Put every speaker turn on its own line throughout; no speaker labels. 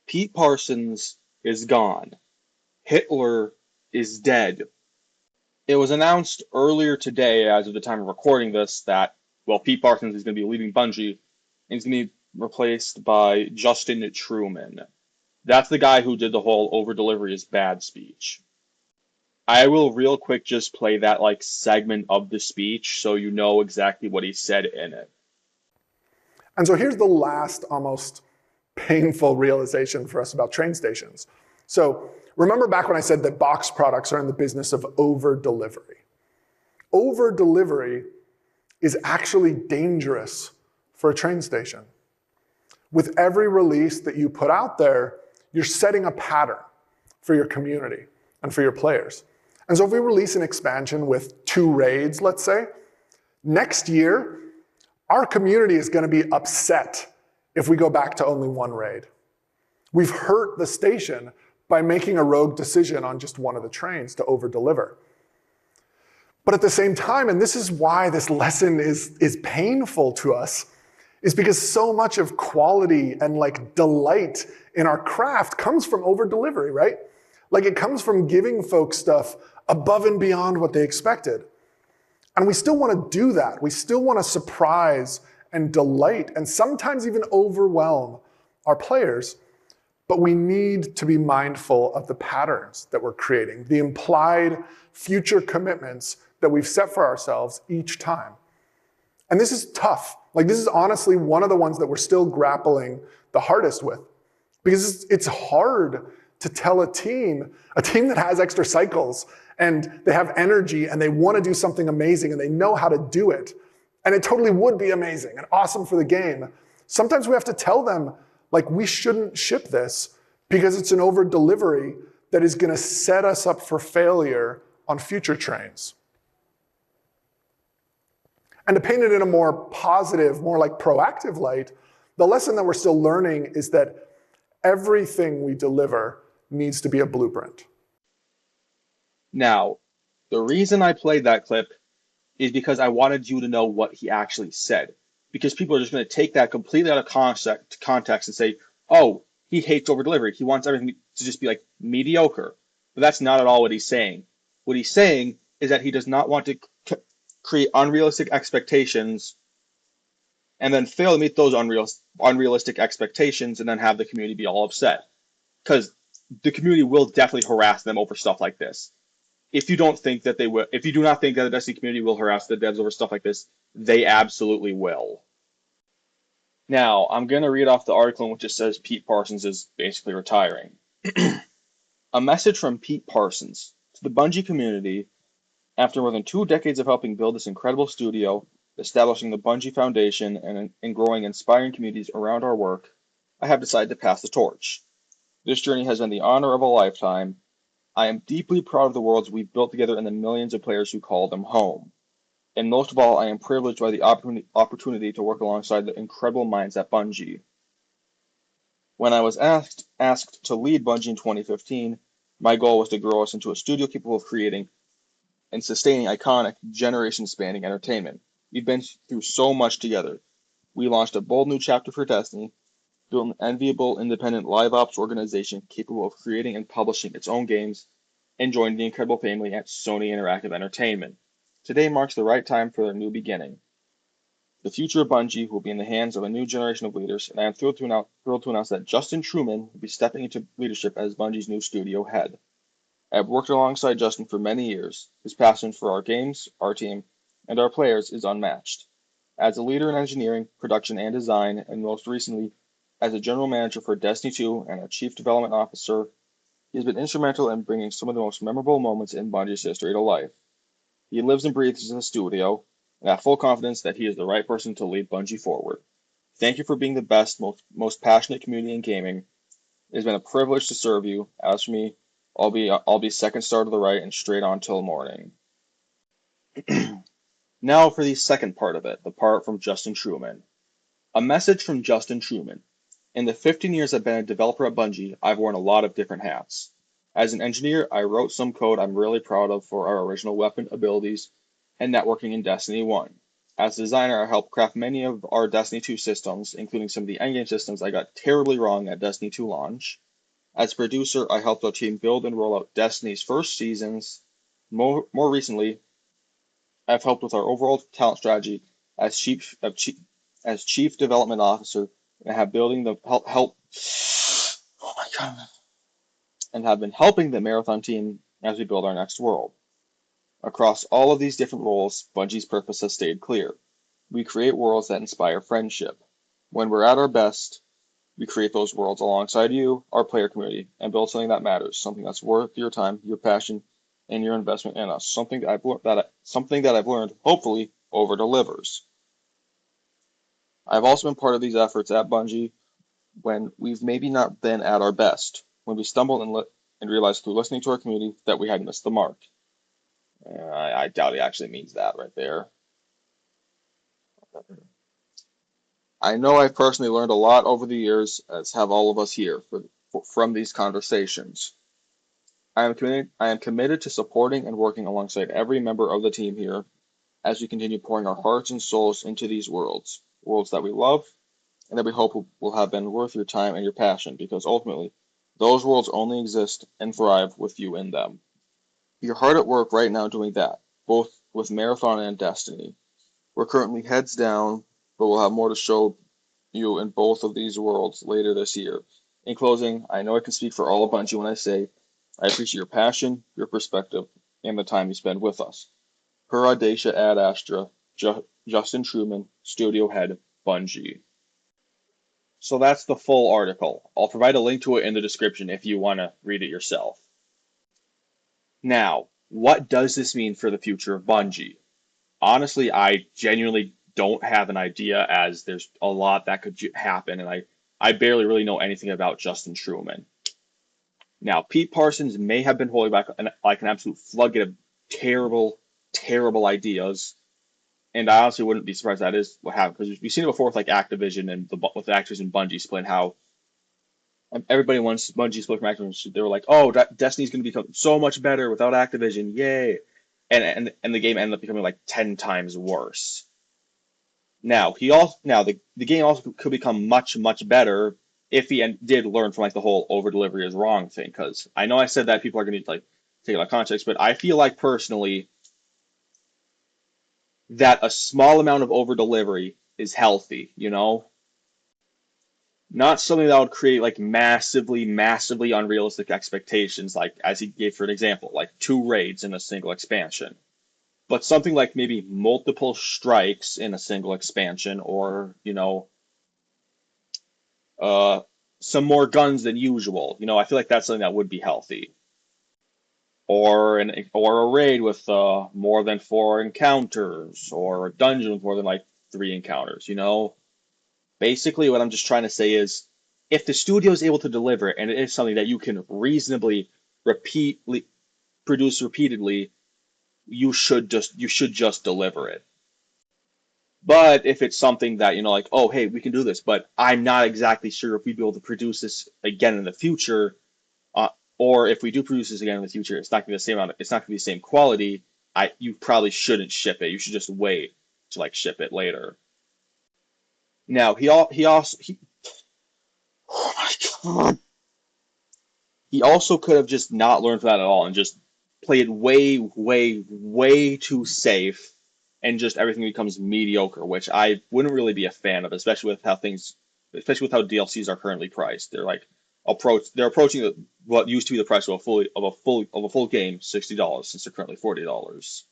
Pete Parsons is gone. Hitler is dead. It was announced earlier today, as of the time of recording this, that, well, Pete Parsons is going to be leaving Bungie, and he's going to be replaced by Justin Truman. That's the guy who did the whole over delivery is bad speech. I will real quick just play that like segment of the speech so you know exactly what he said in it.
And so here's the last almost painful realization for us about train stations. So remember back when I said that box products are in the business of over-delivery. Over-delivery is actually dangerous for a train station. With every release that you put out there, you're setting a pattern for your community and for your players. And so if we release an expansion with 2 raids, let's say, next year, our community is going to be upset if we go back to only 1 raid. We've hurt the station by making a rogue decision on just one of the trains to over-deliver. But at the same time, and this is why this lesson is painful to us, is because so much of quality and like delight in our craft comes from over-delivery, right? Like it comes from giving folks stuff above and beyond what they expected. And we still want to do that. We still want to surprise and delight and sometimes even overwhelm our players. But we need to be mindful of the patterns that we're creating, the implied future commitments that we've set for ourselves each time. And this is tough. Like this is honestly one of the ones that we're still grappling the hardest with. Because it's hard to tell a team that has extra cycles and they have energy and they want to do something amazing and they know how to do it. And it totally would be amazing and awesome for the game. Sometimes we have to tell them, like, we shouldn't ship this because it's an over delivery that is going to set us up for failure on future trains. And to paint it in a more positive, more like proactive light, the lesson that we're still learning is that everything we deliver needs to be a blueprint.
Now, the reason I played that clip is because I wanted you to know what he actually said. Because people are just going to take that completely out of context and say, oh, he hates over delivery. He wants everything to just be like mediocre. But that's not at all what he's saying. What he's saying is that he does not want to create unrealistic expectations and then fail to meet those unrealistic expectations and then have the community be all upset. Because the community will definitely harass them over stuff like this. If you do not think that the Destiny community will harass the devs over stuff like this, they absolutely will. Now, I'm going to read off the article in which it says Pete Parsons is basically retiring. A message from Pete Parsons to the Bungie community. After more than 2 decades of helping build this incredible studio, establishing the Bungie Foundation, and growing inspiring communities around our work, I have decided to pass the torch. This journey has been the honor of a lifetime. I am deeply proud of the worlds we've built together and the millions of players who call them home. And most of all, I am privileged by the opportunity to work alongside the incredible minds at Bungie. When I was asked to lead Bungie in 2015, my goal was to grow us into a studio capable of creating and sustaining iconic, generation-spanning entertainment. We've been through so much together. We launched a bold new chapter for Destiny, built an enviable independent live ops organization capable of creating and publishing its own games, and joined the incredible family at Sony Interactive Entertainment. Today marks the right time for a new beginning. The future of Bungie will be in the hands of a new generation of leaders, and I am thrilled to announce that Justin Truman will be stepping into leadership as Bungie's new studio head. I have worked alongside Justin for many years. His passion for our games, our team, and our players is unmatched. As a leader in engineering, production, and design, and most recently as a general manager for Destiny 2 and a chief development officer, he has been instrumental in bringing some of the most memorable moments in Bungie's history to life. He lives and breathes in the studio, and I have full confidence that he is the right person to lead Bungie forward. Thank you for being the best, most passionate community in gaming. It has been a privilege to serve you. As for me, I'll be second star to the right and straight on till morning. Now for the second part of it, the part from Justin Truman. A message from Justin Truman. In the 15 years I've been a developer at Bungie, I've worn a lot of different hats. As an engineer, I wrote some code I'm really proud of for our original weapon abilities and networking in Destiny 1. As a designer, I helped craft many of our Destiny 2 systems, including some of the endgame systems I got terribly wrong at Destiny 2 launch. As a producer, I helped our team build and roll out Destiny's first seasons. More recently, I've helped with our overall talent strategy as chief development officer, and have building the help. Oh my god! And have been helping the marathon team as we build our next world. Across all of these different roles, Bungie's purpose has stayed clear. We create worlds that inspire friendship. When we're at our best, we create those worlds alongside you, our player community, and build something that matters, something that's worth your time, your passion, and your investment in us. Something that I've learned, hopefully, over delivers. I've also been part of these efforts at Bungie when we've maybe not been at our best, when we stumbled and realized through listening to our community that we had missed the mark. I doubt he actually means that right there. I know I've personally learned a lot over the years, as have all of us here, from these conversations. I am committed to supporting and working alongside every member of the team here as we continue pouring our hearts and souls into these worlds that we love and that we hope will have been worth your time and your passion, because ultimately, those worlds only exist and thrive with you in them. You're hard at work right now doing that, both with Marathon and Destiny. We're currently heads down, but we'll have more to show you in both of these worlds later this year. In closing, I know I can speak for all of Bungie when I say I appreciate your passion, your perspective, and the time you spend with us. Per Audacia ad Astra, Justin Truman, Studio Head, Bungie. So that's the full article. I'll provide a link to it in the description if you want to read it yourself. Now, what does this mean for the future of Bungie? Honestly, I genuinely don't have an idea, as there's a lot that could happen, and I barely really know anything about Justin Truman. Now, Pete Parsons may have been holding back like an absolute floodgate of terrible, terrible ideas, and I honestly wouldn't be surprised that is what happened, because we've seen it before with like Activision and with the Activision Bungie split, how everybody wants Bungie split from Activision. They were like, "Oh, Destiny's going to become so much better without Activision, yay!" And the game ended up becoming like 10 times worse. Now the game also could become much better if he did learn from like the whole over delivery is wrong thing. Because I know I said that people are going to like take it out of context, but I feel like personally that a small amount of over delivery is healthy. Not something that would create like massively unrealistic expectations, like as he gave for an example, like 2 raids in a single expansion. But something like maybe multiple strikes in a single expansion, or some more guns than usual. I feel like that's something that would be healthy. Or a raid with more than 4 encounters, or a dungeon with more than like 3 encounters. Basically, what I'm just trying to say is, if the studio is able to deliver, and it is something that you can reasonably produce repeatedly, you should just deliver it. But if it's something that, like, oh, hey, we can do this, but I'm not exactly sure if we'd be able to produce this again in the future, or if we do produce this again in the future, it's not going to be the same amount. It's not going to be the same quality. You probably shouldn't ship it. You should just wait to like ship it later. Now oh my god, he also could have just not learned from that at all and just played way too safe, and just everything becomes mediocre, which I wouldn't really be a fan of, especially with how DLCs are currently priced. They're approaching what used to be the price of a full game, $60, since they're currently $40.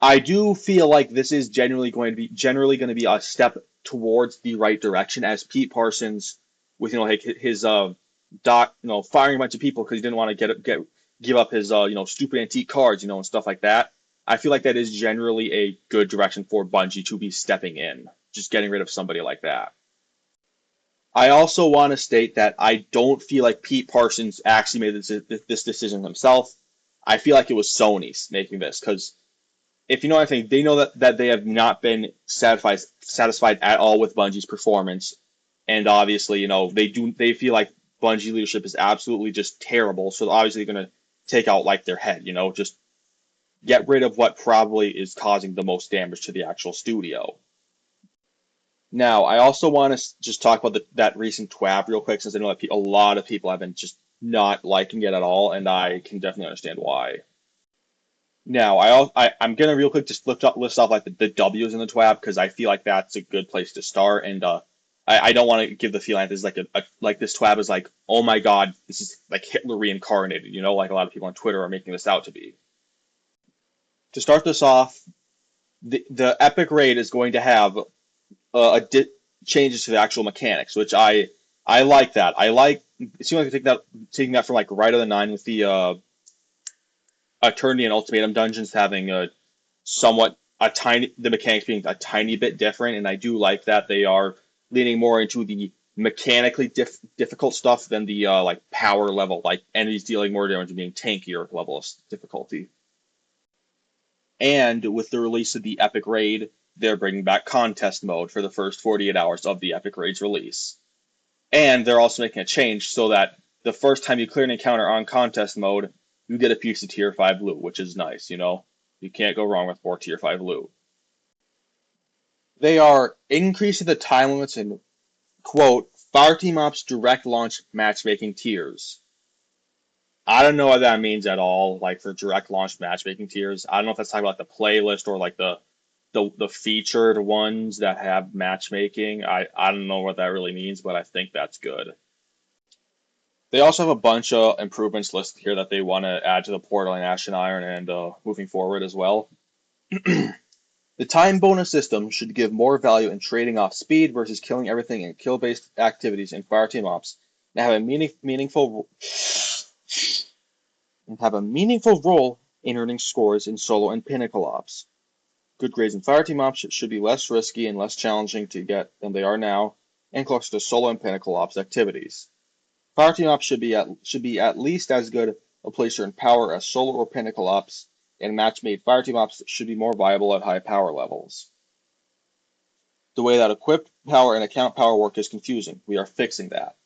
I do feel like this is generally going to be a step towards the right direction, as Pete Parsons, with his firing a bunch of people because he didn't want to give up his stupid antique cards, and stuff like that. I feel like that is generally a good direction for Bungie to be stepping in, just getting rid of somebody like that. I also want to state that I don't feel like Pete Parsons actually made this decision himself. I feel like it was Sony making this, because if you know anything, they know that they have not been satisfied at all with Bungie's performance, and obviously, they feel like Bungie leadership is absolutely just terrible. So obviously, they're going to take out like their head, just get rid of what probably is causing the most damage to the actual studio. Now, I also want to just talk about that recent twab real quick, since I know that a lot of people have been just not liking it at all, and I can definitely understand why. Now, I'm gonna real quick just list off like the W's in the twab because I feel like that's a good place to start, and I don't want to give the feeling that this is like like this twab is like, oh my God, this is like Hitler reincarnated, like a lot of people on Twitter are making this out to be. To start this off, the epic raid is going to have changes to the actual mechanics, which I like that. I like it seems like taking that from like Rite of the Nine with the Eternity and Ultimatum dungeons having the mechanics being a tiny bit different, and I do like that they are leaning more into the mechanically difficult stuff than the like power level, like enemies dealing more damage and being tankier level of difficulty. And with the release of the Epic Raid, they're bringing back contest mode for the first 48 hours of the Epic Raid's release. And they're also making a change so that the first time you clear an encounter on contest mode, you get a piece of tier 5 loot, which is nice, You can't go wrong with more tier 5 loot. They are increasing the time limits in, quote, Fireteam Ops direct launch matchmaking tiers. I don't know what that means at all, like for direct launch matchmaking tiers. I don't know if that's talking about the playlist or like the featured ones that have matchmaking. I don't know what that really means, but I think that's good. They also have a bunch of improvements listed here that they want to add to the portal and Ashen Iron and moving forward as well. The time bonus system should give more value in trading off speed versus killing everything in kill-based activities in Fireteam Ops, and have a meaningful role in earning scores in solo and pinnacle ops. Good grades in Fireteam Ops should be less risky and less challenging to get than they are now, and closer to solo and pinnacle ops activities. Fireteam Ops should be at least as good a place to earn power as solo or pinnacle ops, and match-made Fireteam Ops should be more viable at high power levels. The way that equipped power and account power work is confusing. We are fixing that.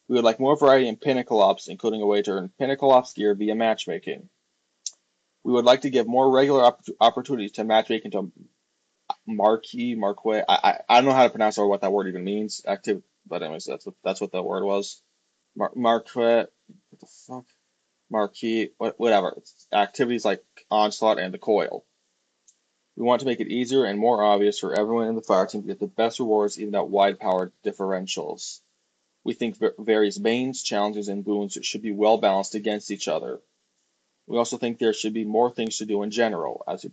We would like more variety in Pinnacle Ops, including a way to earn Pinnacle Ops gear via matchmaking. We would like to give more regular opportunities to matchmake into Marquee. I don't know how to pronounce or what that word even means. But anyways, that's what the word was. Marquee. What the fuck? Marquee. Whatever. It's activities like Onslaught and the Coil. We want to make it easier and more obvious for everyone in the fire team to get the best rewards even at wide power differentials. We think various banes, challenges, and boons should be well balanced against each other. We also think there should be more things to do in general as we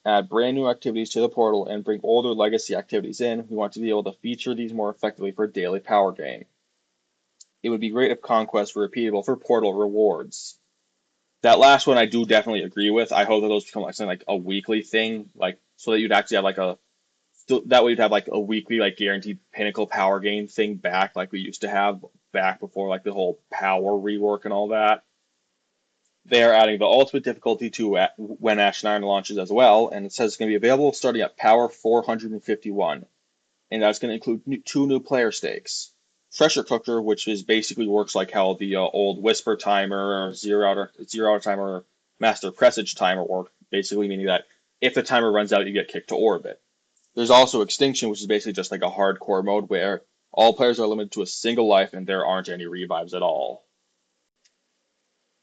add brand new activities to the portal and bring older legacy activities in. We want to be able to feature these more effectively for daily power gain. It would be great if conquests were repeatable for portal rewards. That last one I do definitely agree with. I hope that those become like something like a weekly thing, like so that you'd actually have like that way you'd have like a weekly like guaranteed pinnacle power gain thing back like we used to have back before like the whole power rework and all that. They are adding the ultimate difficulty to when Ashen Iron launches as well, and it says it's going to be available starting at power 451, and that's going to include two new player stakes. Pressure Cooker, which is basically works like how the old Whisper Timer or Zero Hour Timer or Master Presage Timer work, basically meaning that if the timer runs out, you get kicked to orbit. There's also Extinction, which is basically just like a hardcore mode where all players are limited to a single life and there aren't any revives at all.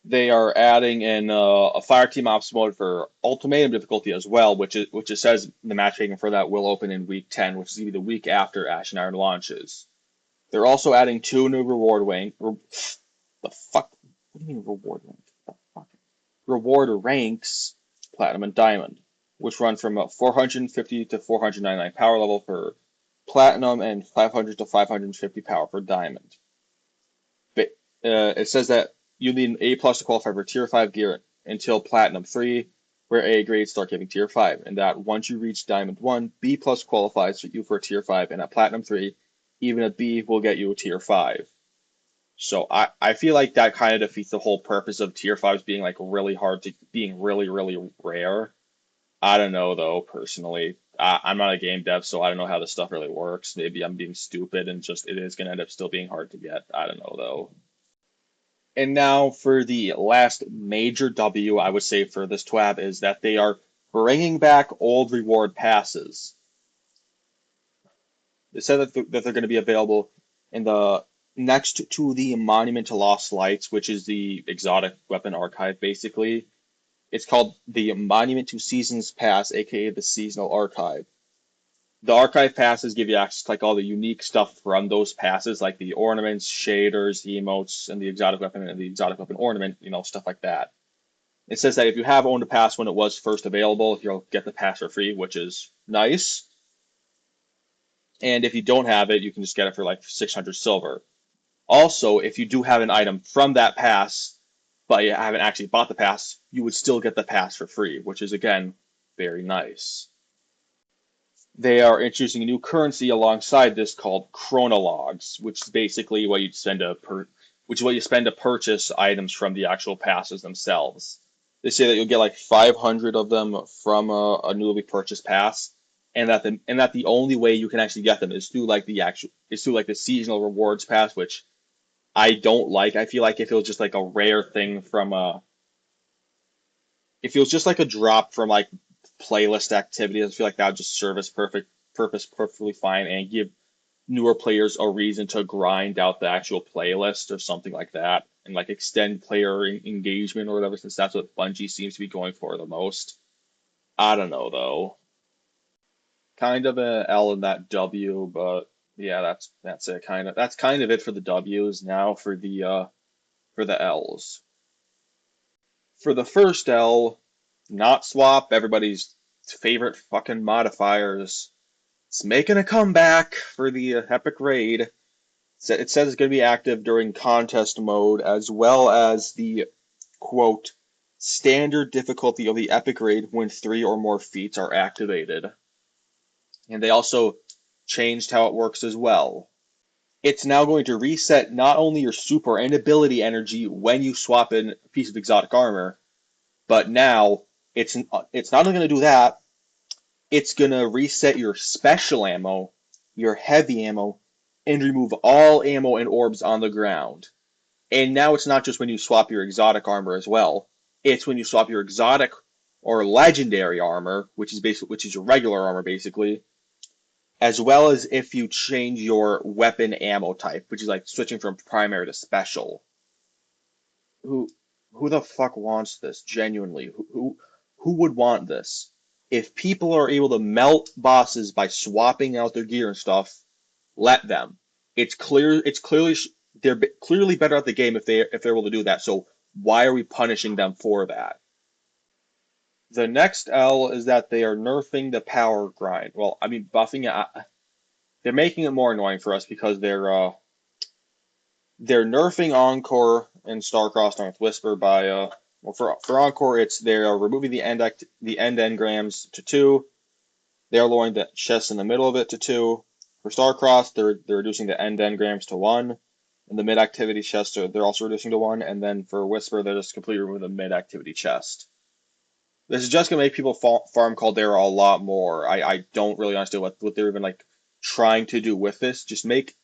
They are adding in a Fireteam Ops mode for Ultimatum difficulty as well, which it says the matchmaking for that will open in week 10, which is going to be the week after Ashen Iron launches. They're also adding two new reward rank. The fuck? What do you mean reward rank? The fuck? Reward ranks, Platinum and Diamond, which run from 450 to 499 power level for Platinum and 500 to 550 power for Diamond. It says that you need an A+ to qualify for Tier 5 gear until Platinum 3, where A grades start giving Tier 5, and that once you reach Diamond 1, B+ qualifies you for Tier 5, and at Platinum 3, even a B will get you a Tier 5. So I feel like that kind of defeats the whole purpose of Tier 5s being like really hard to being really, really rare. I don't know though, personally. I'm not a game dev, so I don't know how this stuff really works. Maybe I'm being stupid and just it is gonna end up still being hard to get. I don't know though. And now for the last major W, I would say for this twab is that they are bringing back old reward passes. They said that they're going to be available in the next to the Monument to Lost Lights, which is the exotic weapon archive, basically. It's called the Monument to Seasons Pass, aka the Seasonal Archive. The archive passes give you access to like all the unique stuff from those passes, like the ornaments, shaders, the emotes, and the exotic weapon and the exotic weapon ornament, stuff like that. It says that if you have owned a pass when it was first available, you'll get the pass for free, which is nice. And if you don't have it, you can just get it for like 600 silver. Also, if you do have an item from that pass, but you haven't actually bought the pass, you would still get the pass for free, which is again very nice. They are introducing a new currency alongside this called chronologs, which is basically what you spend to purchase items from the actual passes themselves. They say that you'll get like 500 of them from a newly purchased pass, and that the only way you can actually get them is through like the seasonal rewards pass, which I don't like. I feel like if it was just like a rare thing from if it was just like a drop from like playlist activities, I feel like that would just serve its purpose perfectly fine and give newer players a reason to grind out the actual playlist or something like that, and like extend player engagement or whatever, since that's what Bungie seems to be going for the most. I don't know though. Kind of an L in that W, but yeah, that's it. That's kind of it for the W's. Now for the L's. For the first L, not swap, everybody's favorite fucking modifiers. It's making a comeback for the epic raid. It says it's going to be active during contest mode, as well as the quote standard difficulty of the epic raid when 3 or more feats are activated. And they also changed how it works as well. It's now going to reset not only your super and ability energy when you swap in a piece of exotic armor, but now it's not only going to do that, it's going to reset your special ammo, your heavy ammo, and remove all ammo and orbs on the ground. And now it's not just when you swap your exotic armor as well. It's when you swap your exotic or legendary armor, which is your regular armor basically, as well as if you change your weapon ammo type, which is like switching from primary to special. Who who the fuck wants this? Genuinely, who would want this? If people are able to melt bosses by swapping out their gear and stuff, let them. It's clearly they're clearly better at the game if they're able to do that. So why are we punishing them for that? The next L is that they are nerfing the power grind. Well, I mean buffing it. They're making it more annoying for us because they're nerfing Encore and Starcrossed North Whisper by well for Encore it's they're removing the end engrams to 2. They're lowering the chest in the middle of it to 2. For Starcross, they're reducing the end engrams to 1. And the mid activity chest they're also reducing to 1. And then for Whisper, they're just completely removing the mid activity chest. This is just gonna make people farm Caldera a lot more. I don't really understand what they're even like trying to do with this. Just make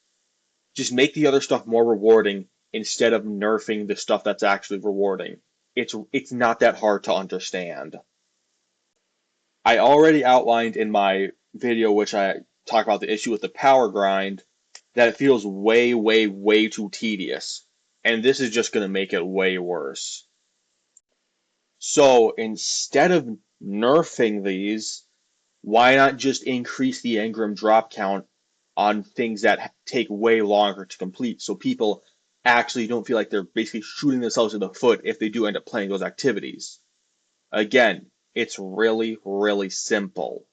the other stuff more rewarding instead of nerfing the stuff that's actually rewarding. It's not that hard to understand. I already outlined in my video, which I talk about the issue with the power grind, that it feels way, way, way too tedious. And this is just going to make it way worse. So instead of nerfing these, why not just increase the engram drop count on things that take way longer to complete so people actually don't feel like they're basically shooting themselves in the foot if they do end up playing those activities? Again, it's really, really simple.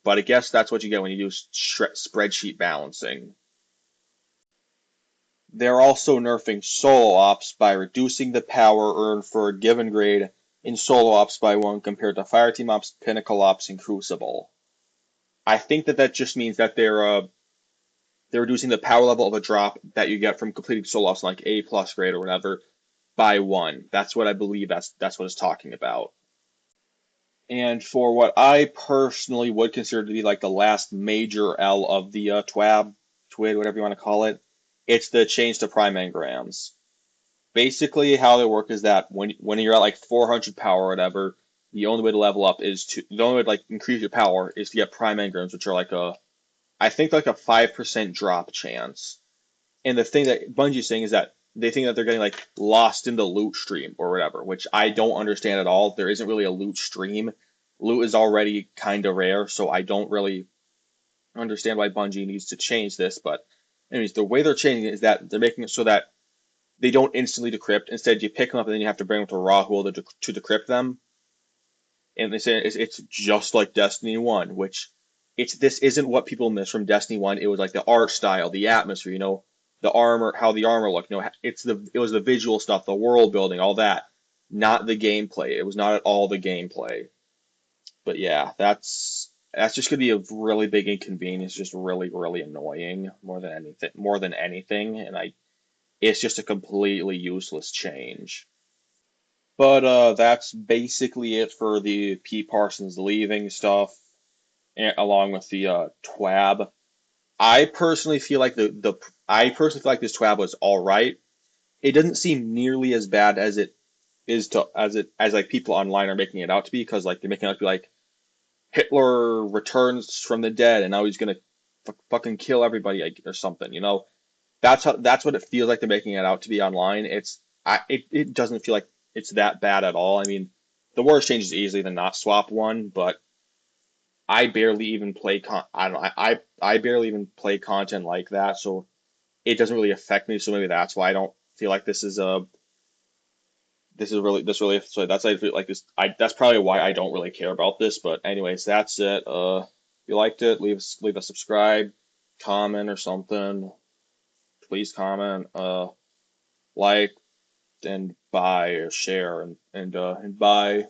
But I guess that's what you get when you do spreadsheet balancing. They're also nerfing solo ops by reducing the power earned for a given grade in solo ops by 1 compared to Fireteam ops, Pinnacle ops, and Crucible. I think that just means that they're reducing the power level of a drop that you get from completing solo ops like A plus grade or whatever by 1. That's what I believe that's what it's talking about. And for what I personally would consider to be like the last major L of the twab, twid, whatever you want to call it, it's the change to prime engrams. basically how they work is that when you're at like 400 power or whatever, the only way to level up is to the only way to like increase your power is to get prime engrams, which are like a I think like a 5% drop chance. And the thing that Bungie's saying is that they think that they're getting like lost in the loot stream or whatever, which I don't understand at all. There isn't really a loot stream. Loot is already kind of rare, so I don't really understand why Bungie needs to change this. But anyways, the way they're changing it is that they're making it so that they don't instantly decrypt. Instead, you pick them up and then you have to bring them to Rahul to decrypt them. And they say it's just like Destiny 1, which it's this isn't what people miss from Destiny 1. It was like the art style, the atmosphere, the armor, how the armor looked. It was the visual stuff, the world building, all that, not the gameplay. It was not at all the gameplay. But yeah, that's just gonna be a really big inconvenience, just really, really annoying more than anything, and it's just a completely useless change. But that's basically it for the P. Parsons leaving stuff, along with the twab. I personally feel like I personally feel like this twab was all right. It doesn't seem nearly as bad as it is to as like people online are making it out to be, because like they're making it out to be like Hitler returns from the dead and now he's gonna fucking kill everybody, like, or something. That's what it feels like they're making it out to be online. It doesn't feel like it's that bad at all. I mean, the worst change is easily the not swap one, but I barely even play I don't know, I barely even play content like that, so it doesn't really affect me. So maybe that's why I don't feel like this really, so that's I feel like this I that's probably why I don't really care about this. But anyways, that's it. If you liked it, leave a subscribe, comment or something. Please comment, like, and buy or share, and buy.